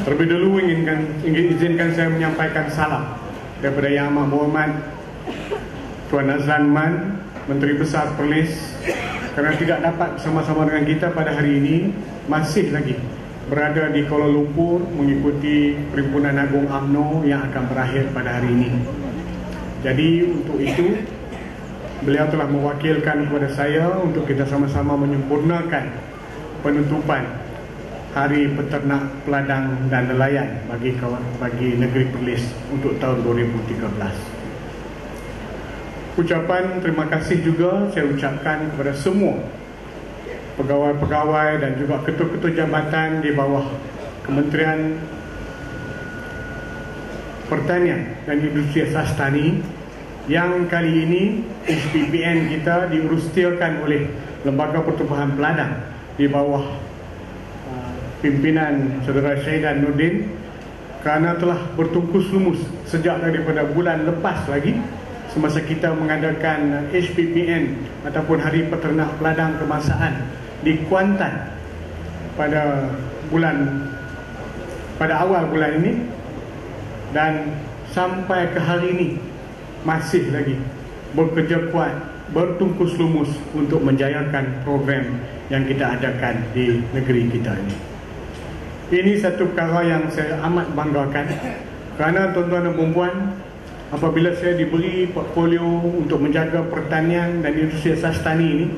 Terlebih dahulu izinkan saya menyampaikan salam daripada Yang Amat Berhormat Tuan Azlan Man, Menteri Besar Perlis, kerana tidak dapat bersama-sama dengan kita pada hari ini, masih lagi berada di Kuala Lumpur mengikuti Perhimpunan Agung UMNO yang akan berakhir pada hari ini. Jadi untuk itu, beliau telah mewakilkan kepada saya untuk kita sama-sama menyempurnakan penutupan Hari Peternak, Peladang dan Nelayan bagi negeri Perlis untuk tahun 2013. Ucapan terima kasih juga saya ucapkan kepada semua pegawai-pegawai dan juga ketua-ketua jabatan di bawah Kementerian Pertanian dan Industri Asas Tani yang kali ini HPPN kita diurustiakan oleh Lembaga Pertubuhan Peladang di bawah pimpinan Saudara Syahidan Nordin, kerana telah bertungkus lumus sejak daripada bulan lepas lagi semasa kita mengadakan HPPN ataupun Hari Peternak Peladang Kebangsaan di Kuantan pada awal bulan ini, dan sampai ke hari ini masih lagi bekerja kuat, bertungkus lumus untuk menjayakan program yang kita adakan di negeri kita ini. Ini satu perkara yang saya amat banggakan, kerana tuan-tuan dan puan-puan, apabila saya diberi portfolio untuk menjaga pertanian dan industri asas tani ini,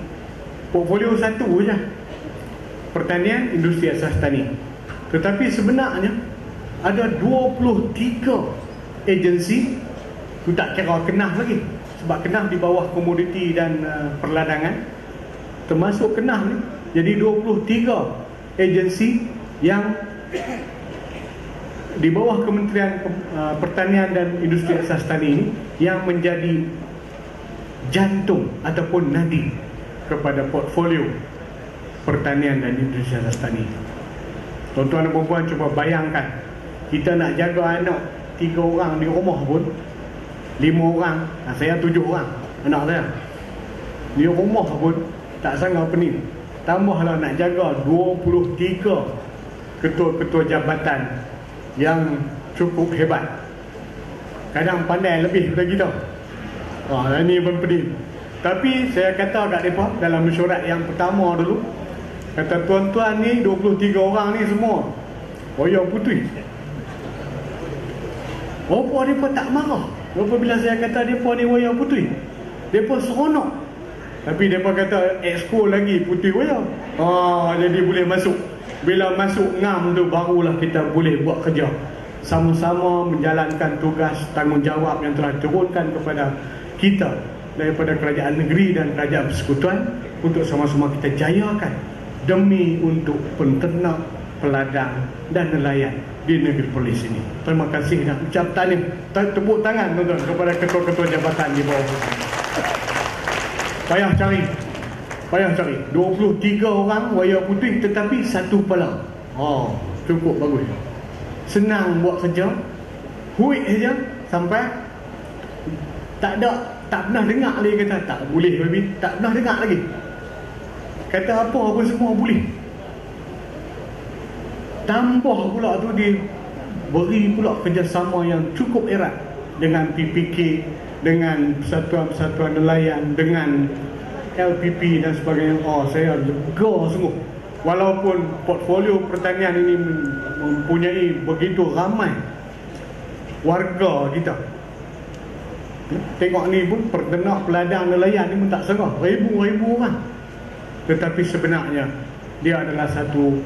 portfolio satu saja, pertanian, industri asas tani. Tetapi sebenarnya ada 23 agensi, itu tak kira Kenah lagi, sebab Kenah di bawah komoditi dan perladangan, termasuk Kenah ni. Jadi 23 agensi yang di bawah Kementerian Pertanian dan Industri Asas Tani ini yang menjadi jantung ataupun nadi kepada portfolio pertanian dan industri asas tani. Tuan-tuan dan puan-puan, cuba bayangkan, kita nak jaga anak 3 orang di rumah pun, 5 orang, saya 7 orang anak saya di rumah pun tak sanggup pening, tambahlah nak jaga 23 ketua-ketua jabatan yang cukup hebat, kadang pandai lebih daripada kita. Ini pun pening. Tapi saya kata kat mereka dalam mesyuarat yang pertama dulu, kata tuan-tuan ni 23 orang ni semua wayang putih. Apa mereka tak marah apabila saya kata mereka ni wayang putih? Mereka seronok. Tapi mereka kata exco lagi putih wayang. Jadi boleh masuk. Bila masuk ngam tu barulah kita boleh buat kerja sama-sama, menjalankan tugas tanggungjawab yang telah turunkan kepada kita daripada kerajaan negeri dan kerajaan persekutuan untuk sama-sama kita jayakan demi untuk penternak, peladang dan nelayan di negeri Perlis ini. Terima kasih dan ucap tahniah, tepuk tangan tuan-tuan kepada ketua-ketua jabatan di bawah. Payah cari 23 orang wayang putih tetapi satu kepala. Cukup bagus. Senang buat kerja. Huik saja sampai tak pernah dengar lagi kata tak boleh baby, tak pernah dengar lagi. Kata apa semua boleh. Tambah pula tu dia beri pula kerjasama yang cukup erat dengan PPK, dengan persatuan-persatuan nelayan, dengan LPP dan sebagainya. Saya lega sungguh. Walaupun portfolio pertanian ini mempunyai begitu ramai warga kita, tengok ni pun peternak, peladang, nelayan ni pun tak serah, ribu-ribu orang. Tetapi sebenarnya dia adalah satu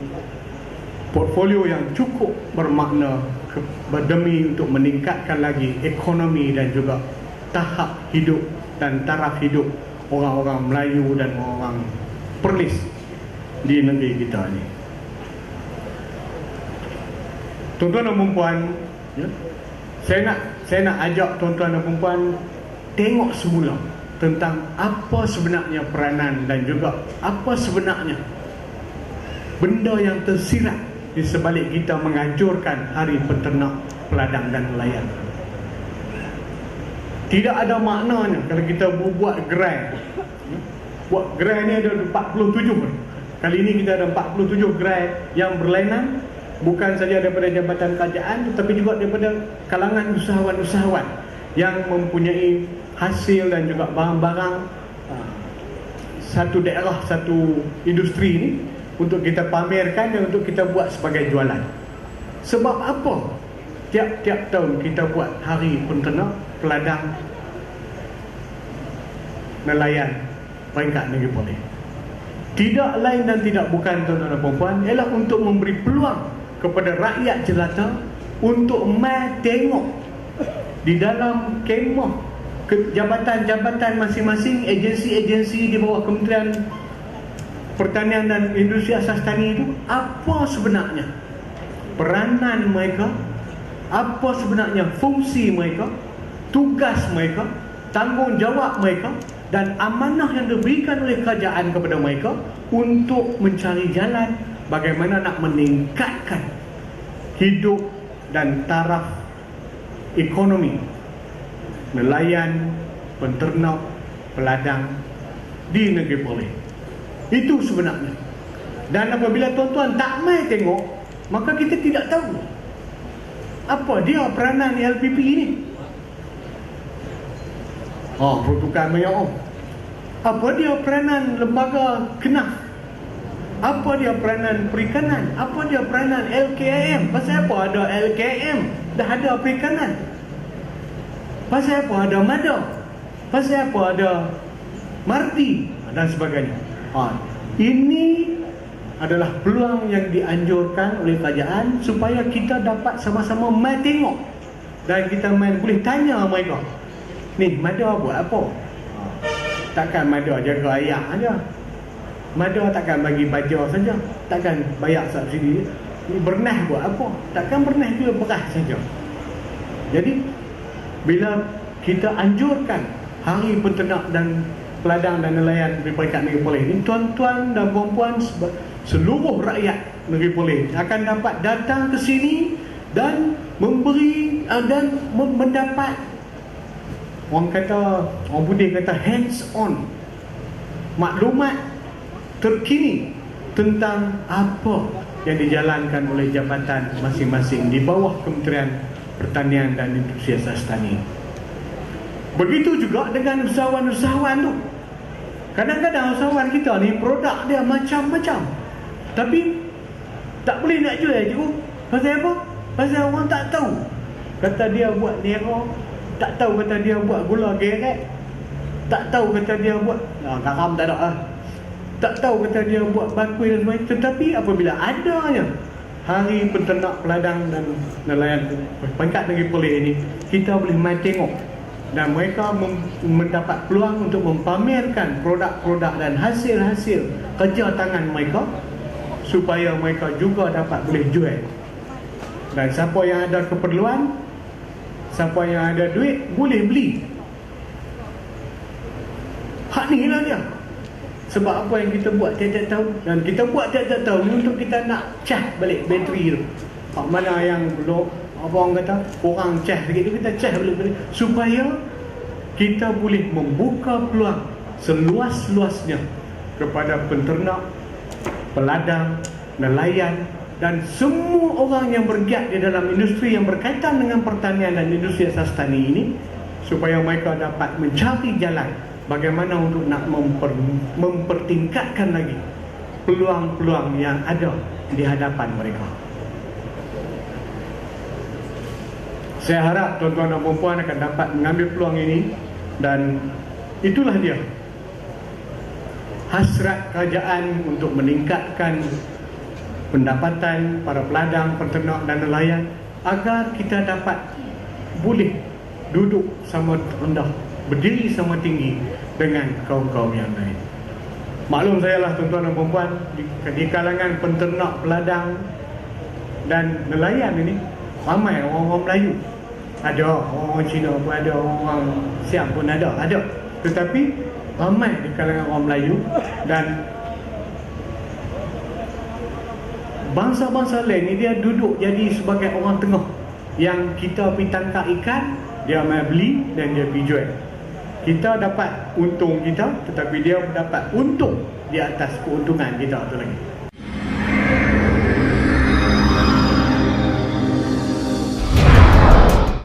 portfolio yang cukup bermakna demi untuk meningkatkan lagi ekonomi dan juga tahap hidup dan taraf hidup orang-orang Melayu dan orang Perlis di negeri kita ni. Tuan-tuan dan puan-puan, saya nak ajak tuan-tuan dan puan-puan tengok semula tentang apa sebenarnya peranan dan juga apa sebenarnya benda yang tersirat di sebalik kita menganjurkan Hari Peternak, Peladang dan Nelayan. Tidak ada maknanya kalau kita buat gerai. Buat gerai ni ada 47. Kali ini kita ada 47 gerai yang berlainan bukan saja daripada jabatan kerajaan tetapi juga daripada kalangan usahawan-usahawan yang mempunyai hasil dan juga barang-barang satu daerah, satu industri ini untuk kita pamerkan dan untuk kita buat sebagai jualan. Sebab apa tiap-tiap tahun kita buat hari penternak, peladang, nelayan peringkat negeri Perlis? Tidak lain dan tidak bukan, tuan-tuan dan puan-puan, ialah untuk memberi peluang kepada rakyat jelata untuk mai tengok di dalam kemah jabatan-jabatan masing-masing, agensi-agensi di bawah Kementerian Pertanian dan Industri Asas Tani itu, apa sebenarnya peranan mereka, apa sebenarnya fungsi mereka, tugas mereka, tanggungjawab mereka dan amanah yang diberikan oleh kerajaan kepada mereka untuk mencari jalan bagaimana nak meningkatkan hidup dan taraf ekonomi nelayan, penternak, peladang di negeri Perlis. Itu sebenarnya. Dan apabila tuan-tuan tak mai tengok, maka kita tidak tahu apa dia peranan LPP ini. Pertukaran minyak. Apa dia peranan lembaga KNAF? Apa dia peranan perikanan? Apa dia peranan LKM? Pasal apa ada LKM? Dah ada perikanan. Pasal apa ada Mada? Pasal apa ada Marti dan sebagainya. Ini adalah peluang yang dianjurkan oleh kerajaan supaya kita dapat sama-sama mai tengok dan kita boleh tanya mereka, ni Mada buat apa? Takkan Mada jaga ayak aja, Mada takkan bagi baja saja, takkan bayar subsidi. Bernah buat apa? Takkan Bernah juga beras saja. Jadi bila kita anjurkan Hari Penternak dan Peladang dan Nelayan di peringkat negeri Perlis ini, tuan-tuan dan puan-puan seluruh rakyat negeri Perlis akan dapat datang ke sini dan memberi dan mendapat, orang Budi kata hands on, maklumat terkini tentang apa yang dijalankan oleh jabatan masing-masing di bawah Kementerian Pertanian dan Industri Asas Tani. Begitu juga dengan usahawan-usahawan tu. Kadang-kadang usahawan kita ni produk dia macam-macam, tapi tak boleh nak jual je. Pasal apa? Pasal orang tak tahu. Kata dia buat nera, tak tahu kata dia buat gula geret, tak tahu kata dia buat garam tak ada lah, tak tahu kata dia buat bakul dan sebagainya. Tetapi apabila adanya Hari Penternak, Peladang dan Nelayan peringkat negeri Perlis ini, kita boleh main tengok dan mereka mendapat peluang untuk mempamerkan produk-produk dan hasil-hasil kerja tangan mereka supaya mereka juga dapat boleh jual. Dan siapa yang ada keperluan, siapa yang ada duit boleh beli. Hak ni lah dia. Sebab apa yang kita buat tiap-tiap tahun, dan kita buat tiap-tiap tahun untuk kita nak cas balik bateri tu. Mana yang belum, apa orang kata, kurang cas sikit tu, kita cas balik supaya kita boleh membuka peluang seluas-luasnya kepada penternak, peladang, nelayan dan semua orang yang bergiat di dalam industri yang berkaitan dengan pertanian dan industri asas tani ini, supaya mereka dapat mencari jalan bagaimana untuk nak mempertingkatkan lagi peluang-peluang yang ada di hadapan mereka. Saya harap tuan-tuan dan puan-puan akan dapat mengambil peluang ini, dan itulah dia hasrat kerajaan untuk meningkatkan pendapatan para peladang, peternak dan nelayan agar kita dapat boleh duduk sama rendah, berdiri sama tinggi dengan kaum-kaum yang lain. Maklum saya lah tuan-tuan dan puan-puan, di kalangan penternak, peladang dan nelayan ini ramai orang-orang Melayu. Ada orang Cina pun ada, orang Siam pun ada. Tetapi ramai di kalangan orang Melayu dan bangsa-bangsa lain ni dia duduk jadi sebagai orang tengah, yang kita pergi tangkap ikan, dia mai beli dan dia pergi jual. Kita dapat untung kita, tetapi dia dapat untung di atas keuntungan kita tu lagi.